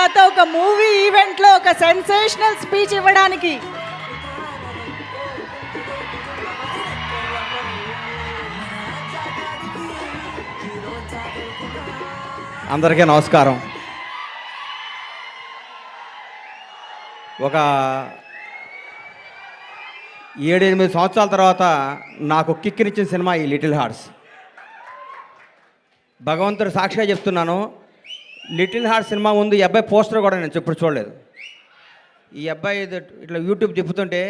తర్వాత ఒక మూవీ ఈవెంట్లో ఒక సెన్సేషనల్ స్పీచ్ ఇవ్వడానికి అందరికీ నమస్కారం. ఒక 7-8 సంవత్సరాల తర్వాత నాకు కిక్కినిచ్చిన సినిమా ఈ లిటిల్ హార్ట్స్. భగవంతుడు సాక్షిగా చెప్తున్నాను, లిటిల్ హార్ట్స్ సినిమా ముందు ఈ అబ్బాయి పోస్టర్ కూడా నేను ఎప్పుడు చూడలేదు. ఈ అబ్బాయి ఇట్లా యూట్యూబ్ తిప్పుతుంటే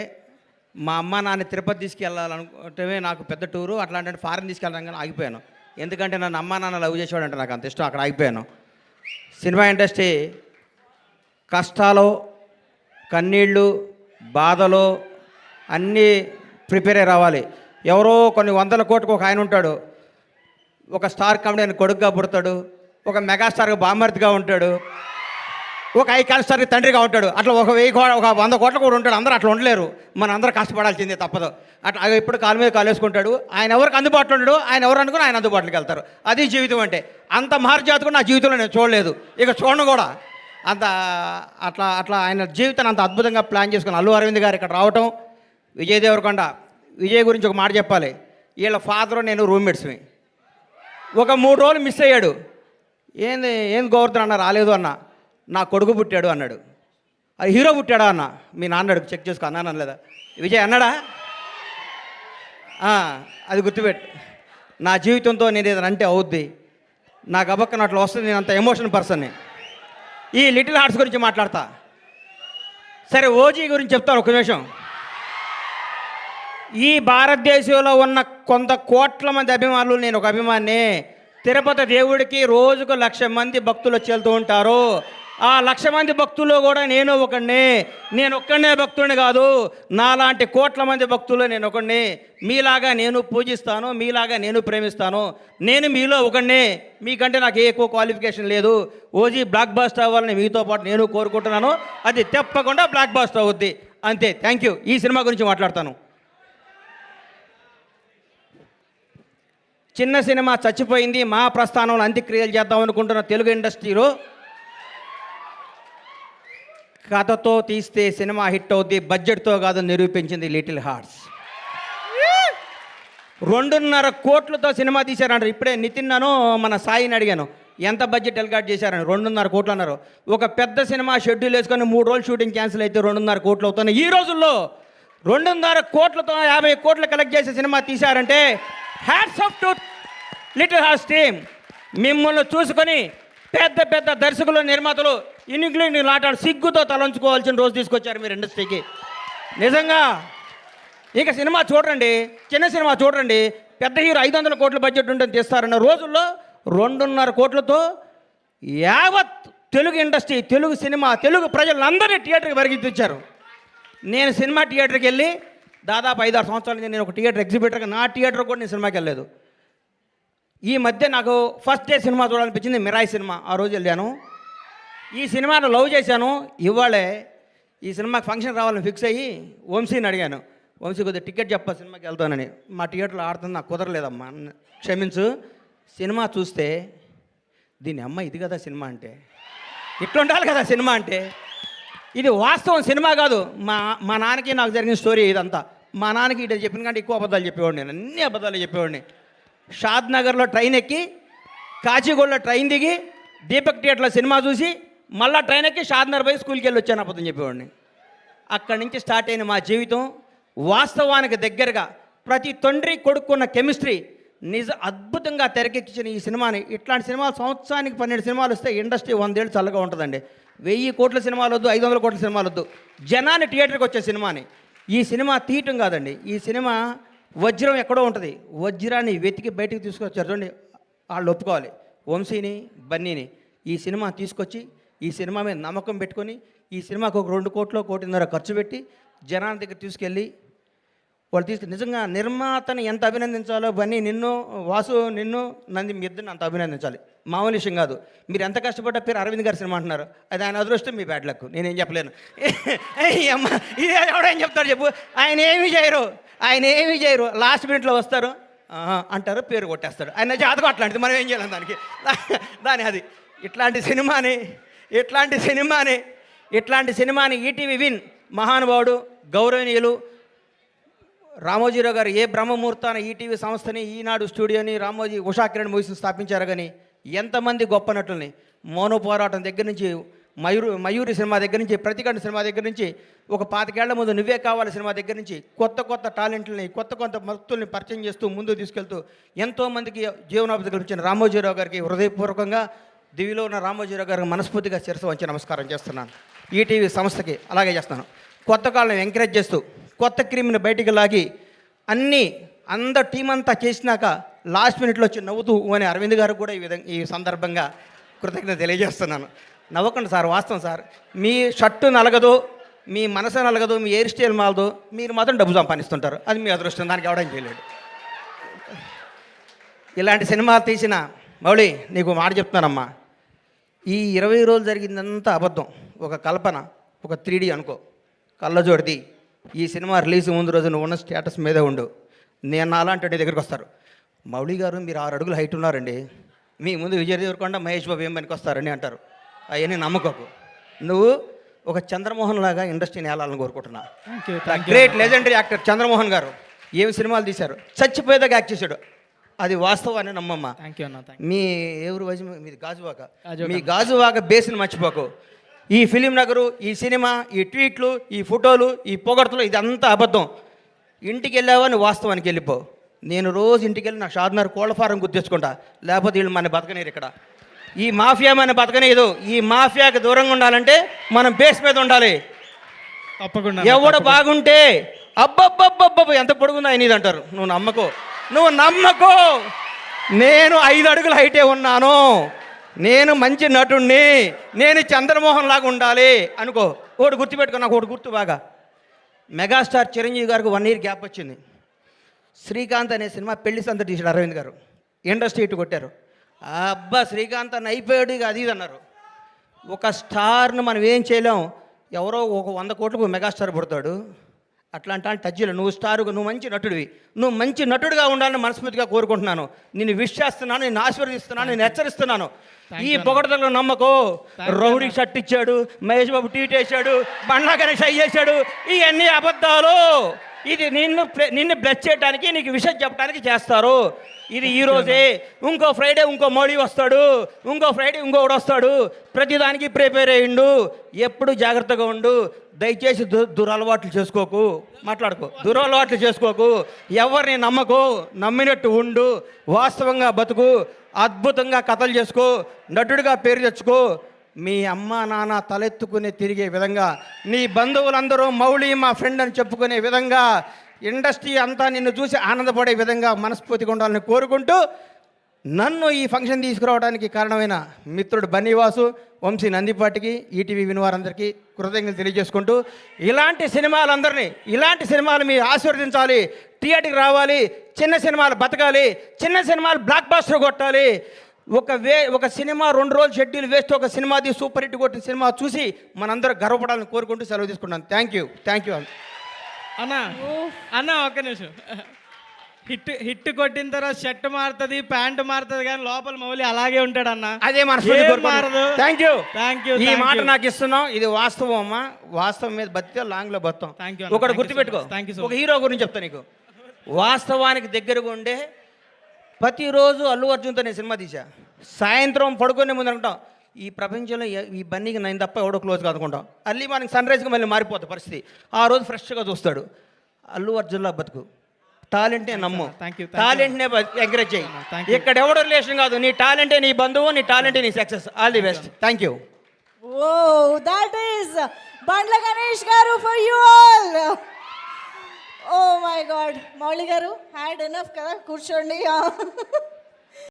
మా అమ్మ నాన్న తిరుపతి తీసుకెళ్ళాలనుకుంటే నాకు పెద్ద టూరు, అట్లాంటి ఫారెన్ తీసుకెళ్ళడం కానీ ఆగిపోయాను. ఎందుకంటే నన్ను అమ్మా నాన్న లవ్ చేసేవాడు అంటే నాకు అంత ఇష్టం, అక్కడ ఆగిపోయాను. సినిమా ఇండస్ట్రీ కష్టాలు, కన్నీళ్ళు, బాధలు అన్నీ ప్రిపేర్ అయ్యి రావాలి. ఎవరో కొన్ని 100 కోట్లకు ఒక ఆయన ఉంటాడు, ఒక స్టార్ కామెడీ కొడుకుగా పుడతాడు, ఒక మెగాస్టార్గా బామ్మర్తిగా ఉంటాడు, ఒక ఐకాన్ స్టార్కి తండ్రిగా ఉంటాడు. అట్లా ఒక 100 కోట్ల కూడా ఉంటాడు. అందరూ అట్లా ఉండలేరు, మన అందరూ కష్టపడాల్సిందే తప్పదు. అట్లా ఎప్పుడు కాలు మీద కాలు వేసుకుంటాడు. ఆయన ఎవరికి అందుబాటులో ఉండడు, ఆయన ఎవరు అనుకుని ఆయన అందుబాటులోకి వెళ్తారు. అది జీవితం అంటే. అంత మహర్జాతకు నా జీవితంలో నేను చూడలేదు, ఇక చూడను కూడా. అంత అట్లా ఆయన జీవితాన్ని అంత అద్భుతంగా ప్లాన్ చేసుకుని అల్లు అరవింద్ గారు ఇక్కడ రావటం. విజయ్ దేవరకొండ, విజయ్ గురించి ఒక మాట చెప్పాలి. వీళ్ళ ఫాదరు నేను రూమ్మేట్స్మి. ఒక 3 రోజులు మిస్ అయ్యాడు. ఏంది గోవర్ధన్ అన్న రాలేదు అన్న, నా కొడుకు పుట్టాడు అన్నాడు. అది హీరో పుట్టాడా అన్న, మీ నాన్నడు చెక్ చేసుకో అన్నాను లేదా విజయ్ అన్నాడా? అది గుర్తుపెట్టు. నా జీవితంతో నేను ఏదైనా అంటే అవుద్ది, నాకు అబక్కన అట్లా వస్తుంది. నేను అంత ఎమోషన్ పర్సన్ని. ఈ లిటిల్ హార్ట్స్ గురించి మాట్లాడతా. సరే, ఓజీ గురించి చెప్తాను ఒక నిమిషం. ఈ భారతదేశంలో ఉన్న కొంత కోట్ల మంది అభిమానులు, నేను ఒక అభిమాని. తిరుపతి దేవుడికి రోజుకు 1,00,000 మంది భక్తులు వచ్చి వెళ్తూ ఉంటారు. ఆ 1,00,000 మంది భక్తులు కూడా నేను ఒకడిని. నేను ఒక్కడనే భక్తుడిని కాదు, నాలాంటి కోట్ల మంది భక్తులు నేను ఒకడిని. మీలాగా నేను పూజిస్తాను, మీలాగా నేను ప్రేమిస్తాను. నేను మీలో ఒకడిని, మీకంటే నాకు ఏ ఎక్కువ క్వాలిఫికేషన్ లేదు. ఓజీ బ్లాక్ బాస్టర్ అవ్వాలని మీతో పాటు నేను కోరుకుంటున్నాను. అది తప్పకుండా బ్లాక్ బాస్టర్ అవుద్ది, అంతే. Thank you. ఈ సినిమా గురించి మాట్లాడతాను. చిన్న సినిమా చచ్చిపోయింది, మా ప్రస్థానంలో అంత్యక్రియలు చేద్దాం అనుకుంటున్న తెలుగు ఇండస్ట్రీలో కథతో తీస్తే సినిమా హిట్ అవుద్ది, బడ్జెట్తో కాదు నిరూపించింది లిటిల్ హార్ట్స్. 2.5 కోట్లతో సినిమా తీశారంటారు. ఇప్పుడే నితిన్నాను మన సాయిని అడిగాను, ఎంత బడ్జెట్ ఎల్గాట్ చేశారని. 2.5 కోట్లు అన్నారు. ఒక పెద్ద సినిమా షెడ్యూల్ వేసుకొని 3 రోజులు షూటింగ్ క్యాన్సిల్ అయితే 2.5 కోట్లు అవుతున్నాయి. ఈ రోజుల్లో 2.5 కోట్లతో 50 కోట్లు కలెక్ట్ చేసే సినిమా తీశారంటే hats off to Little Hearts team. మిమ్మల్ని చూసుకొని పెద్ద పెద్ద దర్శకులు, నిర్మాతలు ఇంగ్లీష్ ఆటాడు సిగ్గుతో తలంచుకోవాల్సిన రోజు తీసుకొచ్చారు మీరు ఇండస్ట్రీకి. నిజంగా ఇక సినిమా చూడండి, చిన్న సినిమా చూడండి, పెద్ద హీరో 500 కోట్ల బడ్జెట్ ఉంటుంది తీస్తారన్న రోజుల్లో 2.5 కోట్లతో యావత్ తెలుగు ఇండస్ట్రీ, తెలుగు సినిమా, తెలుగు ప్రజలందరినీ థియేటర్కి పరిగెత్తించారు. నేను సినిమా థియేటర్కి వెళ్ళి దాదాపు 5-6 సంవత్సరాల నుంచి నేను ఒక థియేటర్ ఎగ్జిబిటర్గా, నా థియేటర్ కూడా నేను సినిమాకి వెళ్ళలేదు. ఈ మధ్య నాకు ఫస్ట్ డే సినిమా చూడాలనిపించింది, మిరాయి సినిమా. ఆ రోజు వెళ్ళాను. ఈ సినిమాను లవ్ చేశాను. ఇవాళే ఈ సినిమాకి ఫంక్షన్ రావాలని ఫిక్స్ అయ్యి వంశీని అడిగాను, వంశీ కొద్దిగా టికెట్ చెప్పా సినిమాకి వెళ్తానని. మా థియేటర్లో ఆడుతుంది, నాకు కుదరలేదమ్మా, క్షమించు. సినిమా చూస్తే దీని అమ్మ ఇది కదా సినిమా అంటే, ఇట్లా ఉండాలి కదా సినిమా అంటే. ఇది వాస్తవం, సినిమా కాదు. మా నాన్నకి నాకు జరిగిన స్టోరీ ఇదంతా. మా నాన్నకి ఇటు చెప్పిన కంటే ఎక్కువ అబద్ధాలు చెప్పేవాడిని, నేను అన్ని అబద్ధాలు చెప్పేవాడిని. షాద్ నగర్లో ట్రైన్ ఎక్కి, కాచిగూడలో ట్రైన్ దిగి, దీపక్ థియేటర్లో సినిమా చూసి, మళ్ళీ ట్రైన్ ఎక్కి షాద్నగర్ పోయి స్కూల్కి వెళ్ళి వచ్చాను అబద్ధం చెప్పేవాడిని. అక్కడి నుంచి స్టార్ట్ అయిన మా జీవితం వాస్తవానికి దగ్గరగా. ప్రతి తండ్రి కొడుకున్న కెమిస్ట్రీ అద్భుతంగా తెరకెక్కించిన ఈ సినిమాని. ఇట్లాంటి సినిమాలు సంవత్సరానికి 12 సినిమాలు వస్తే ఇండస్ట్రీ 100 ఏళ్ళు చల్లగా ఉంటుందండి. 1000 కోట్ల సినిమాలు వద్దు, 500 కోట్ల సినిమాలు వద్దు, జనాన్ని థియేటర్కి వచ్చే సినిమాని. ఈ సినిమా తీయటం కాదండి, ఈ సినిమా వజ్రం ఎక్కడో ఉంటుంది, వజ్రాన్ని వెతికి బయటికి తీసుకొచ్చారు చూడండి. వాళ్ళు ఒప్పుకోవాలి, వంశీని, బన్నీని. ఈ సినిమా తీసుకొచ్చి ఈ సినిమా మీద నమ్మకం పెట్టుకొని ఈ సినిమాకు ఒక 2 కోట్లు, 1.5 కోట్లు ఖర్చు పెట్టి జనాల దగ్గర తీసుకెళ్ళి వాళ్ళు నిజంగా నిర్మాతని ఎంత అభినందించాలో, బన్నీ నిన్ను, వాసు నిన్ను, నంది మీ ఇద్దరిని అంత అభినందించాలి. మామూలు విషయం కాదు. మీరు ఎంత కష్టపడ్డ పేరు అరవింద్ గారి సినిమా అంటున్నారు, అది ఆయన అదృష్టం, మీ బ్యాడ్ లక్, నేనేం చెప్పలేను. అమ్మ ఇది ఎవడేం చెప్తాడు చెప్పు. ఆయన ఏమీ చేయరు, లాస్ట్ మినిట్లో వస్తారు అంటారు, పేరు కొట్టేస్తాడు. ఆయన జాతకం అట్లాంటిది, మనం ఏం చేయాలి దానికి. అది ఇట్లాంటి సినిమాని ఇట్లాంటి సినిమాని ఈటీవీ విన్ మహానుభావుడు గౌరవనీయులు రామోజీరావు గారు ఏ బ్రహ్మముహూర్తాన ఈటీవీ సంస్థని, ఈనాడు స్టూడియోని, రామోజీ ఉషాకిరణ్ మూవీస్ని స్థాపించారు. కానీ ఎంతమంది గొప్ప నటుల్ని మౌన పోరాటం దగ్గర నుంచి, మయూరి సినిమా దగ్గర నుంచి, ప్రతికంఠ సినిమా దగ్గర నుంచి, ఒక 25 ఏళ్ల ముందు నువ్వే కావాలి సినిమా దగ్గర నుంచి కొత్త టాలెంట్లని, కొత్త భక్తుల్ని పరిచయం చేస్తూ ముందుకు తీసుకెళ్తూ ఎంతోమందికి జీవనోపాధి కల్పించిన రామోజీరావు గారికి హృదయపూర్వకంగా, దివిలో ఉన్న రామోజీరావు గారికి మనస్ఫూర్తిగా శిరస్సు వంచి నమస్కారం చేస్తున్నాను. ఈటీవీ సంస్థకి అలాగే చేస్తున్నాను. కొత్త కాళ్ళని ఎంకరేజ్ చేస్తూ కొత్త క్రీమ్ని బయటికి లాగి అందరు టీం అంతా చేసినాక లాస్ట్ మినిట్లో వచ్చి నవ్వుతూ అని అరవింద్ గారు కూడా ఈ సందర్భంగా కృతజ్ఞత తెలియజేస్తున్నాను. నవ్వకండి సార్, వాస్తవం సార్. మీ షర్టు నలగదు, మీ మనసు నలగదు, మీ హెయిర్ స్టైల్ మాలదు, మీరు మాత్రం డబ్బు సంపాదిస్తుంటారు. అది మీ అదృష్టం, దానికి ఎవడం చేయలేడు. ఇలాంటి సినిమా తీసిన మౌళి, నీకు మాట చెప్తున్నానమ్మా, ఈ 20 రోజులు జరిగిందంతా అబద్ధం, ఒక కల్పన, ఒక 3D అనుకో, కళ్ళజోడిది. ఈ సినిమా రిలీజ్ ముందు రోజు నువ్వు ఉన్న స్టేటస్ మీదే ఉండు. నేను అలాంటి నీ దగ్గరికి వస్తారు, మౌళి గారు మీరు 6 అడుగులు హైట్ ఉన్నారండి, మీ ముందు విజయ్ దేవరకొండ, మహేష్ బాబు ఏం పనికి వస్తారని అంటారు. అవన్నీ నమ్మకోకు. నువ్వు ఒక చంద్రమోహన్ లాగా ఇండస్ట్రీని ఏలాలని కోరుకుంటున్నా. గ్రేట్ లెజెండరీ యాక్టర్ చంద్రమోహన్ గారు ఏమి సినిమాలు తీశారు, చచ్చిపోయేదాకా యాక్ట్ చేశాడు. అది వాస్తవాన్ని నమ్మమ్మ. మీ ఎవరు వయసు మీది గాజువాక, మీ గాజువాక బేస్ని మర్చిపోకు. ఈ ఫిలిం నగరు, ఈ సినిమా, ఈ ట్వీట్లు, ఈ ఫోటోలు, ఈ పొగడ్తలు, ఇదంతా అబద్ధం. ఇంటికి వెళ్ళావా నువ్వు వాస్తవానికి వెళ్ళిపో. నేను రోజు ఇంటికి వెళ్ళి నా షాద్నగర్ కోళ్ళ ఫారం గుర్తించుకుంటా, లేకపోతే వీళ్ళు మన బతకనేరు. ఇక్కడ ఈ మాఫియా మన బతకనేదు. ఈ మాఫియాకి దూరంగా ఉండాలంటే మనం బేస్ మీద ఉండాలి. తప్పకుండా ఎవడు బాగుంటే అబ్బబ్బబ్బబ్బ ఎంత పొడుగుందో ఆయన ఇది అంటారు. నువ్వు నమ్మకో. నేను 5 అడుగుల హైటే ఉన్నాను, నేను మంచి నటుణ్ణి, నేను చంద్రమోహన్ లాగా ఉండాలి అనుకో. ఒకటి గుర్తుపెట్టుకో, నాకు ఒకటి గుర్తు బాగా. మెగాస్టార్ చిరంజీవి గారికి 1 year గ్యాప్ వచ్చింది. శ్రీకాంత్ అనే సినిమా పెళ్లి సంత తీసాడు అరవింద్ గారు, ఇండస్ట్రీ ఇటు కొట్టారు. అబ్బా శ్రీకాంత్ అని అయిపోయాడు, ఇక అది అన్నారు. ఒక స్టార్ను మనం ఏం చేయలేం. ఎవరో ఒక 100 కోట్లకు మెగాస్టార్ పుడతాడు. అట్లాంటి టచ్లో నువ్వు స్టారుగా, నువ్వు మంచి నటుడివి, నువ్వు మంచి నటుడిగా ఉండాలని మనస్ఫూర్తిగా కోరుకుంటున్నాను. నేను విష్ చేస్తున్నాను, నేను ఆశీర్వదిస్తున్నాను, నేను హెచ్చరిస్తున్నాను. ఈ పొగడతలో నమ్మకో. రౌడీ షర్ట్ ఇచ్చాడు, మహేష్ బాబు ట్వీట్ వేసాడు, బండ్లా గణేష్ చేశాడు, ఇవన్నీ అబద్ధాలు. ఇది నిన్ను బ్లెస్ చేయడానికి, నీకు విషయం చెప్పడానికి చేస్తారు. ఇది ఈరోజే, ఇంకో ఫ్రైడే ఇంకో మోడీ వస్తాడు, ఇంకో ఫ్రైడే ఇంకొకడు వస్తాడు. ప్రతిదానికి ప్రిపేర్ అయ్యిండు. ఎప్పుడు జాగ్రత్తగా ఉండు. దయచేసి దురలవాట్లు చేసుకోకు, దురలవాట్లు చేసుకోకు. ఎవరిని నమ్మకు, నమ్మినట్టు ఉండు, వాస్తవంగా బతుకు, అద్భుతంగా కథలు చేసుకో, నటుడిగా పేరు తెచ్చుకో. మీ అమ్మ నాన్న తలెత్తుకునే తిరిగే విధంగా, నీ బంధువులందరూ మౌళి మా ఫ్రెండ్ అని చెప్పుకునే విధంగా, ఇండస్ట్రీ అంతా నిన్ను చూసి ఆనందపడే విధంగా మనస్ఫూర్తిగా ఉండాలని కోరుకుంటూ, నన్ను ఈ ఫంక్షన్ తీసుకురావడానికి కారణమైన మిత్రుడు బన్నీవాసు, వంశీ నందిపాటికి, ఈటీవీ వినివారందరికీ కృతజ్ఞతలు తెలియజేసుకుంటూ, ఇలాంటి సినిమాలు మీరు ఆశీర్వదించాలి, థియేటర్కి రావాలి, చిన్న సినిమాలు బతకాలి, చిన్న సినిమాలు బ్లాక్ బాస్టర్ కొట్టాలి. ఒక సినిమా 2 రోజులు షెడ్యూల్ వేస్ట్, ఒక సినిమాది సూపర్ హిట్ కొట్టిన సినిమా చూసి మనందరూ గర్వపడాలని కోరుకుంటూ సెలవు తీసుకుంటాను. థ్యాంక్ యూ అన్న ఒక్క నిమిషం. హిట్ కొట్టిన తర్వాత షర్ట్ మారుతుంది, ప్యాంటు మారుతుంది, కానీ లోపల మౌలి అలాగే ఉంటాడు అన్న. అదే మారదు. Thank you. ఈ మాట నాకు ఇస్తున్నాం. ఇది వాస్తవం అమ్మా. వాస్తవం మీద బతికే లాంగ్లో బతాం. ఒకటి గుర్తుపెట్టుకో. ఒక హీరో గురించి చెప్తా నీకు. వాస్తవానికి దగ్గరగా ఉండే ప్రతిరోజు అల్లు అర్జున్తో నేను సినిమా తీసా. సాయంత్రం పడుకునే ముందు అనుకుంటాం, ఈ ప్రపంచంలో ఈ బన్నీకి నేను తప్ప ఎవడో క్లోజ్గా అనుకుంటాం. అల్లి మనకి సన్ రైజ్కి మళ్ళీ మారిపోతుంది పరిస్థితి. ఆ రోజు ఫ్రెష్గా చూస్తాడు. అల్లు అర్జున్లా బతుకు, టాలెంటే నమ్ము, టాలెంట్నే ఎంకరేజ్ చేయి. ఇక్కడ ఎవడో రిలేషన్ కాదు, నీ టాలెంటే నీ బంధువు, నీ టాలెంటే నీ success. All the best. Thank you. Oh, that is Bandla Ganesh garu for you all. Oh my God, Mauli garu had enough kada, కూర్చోండి.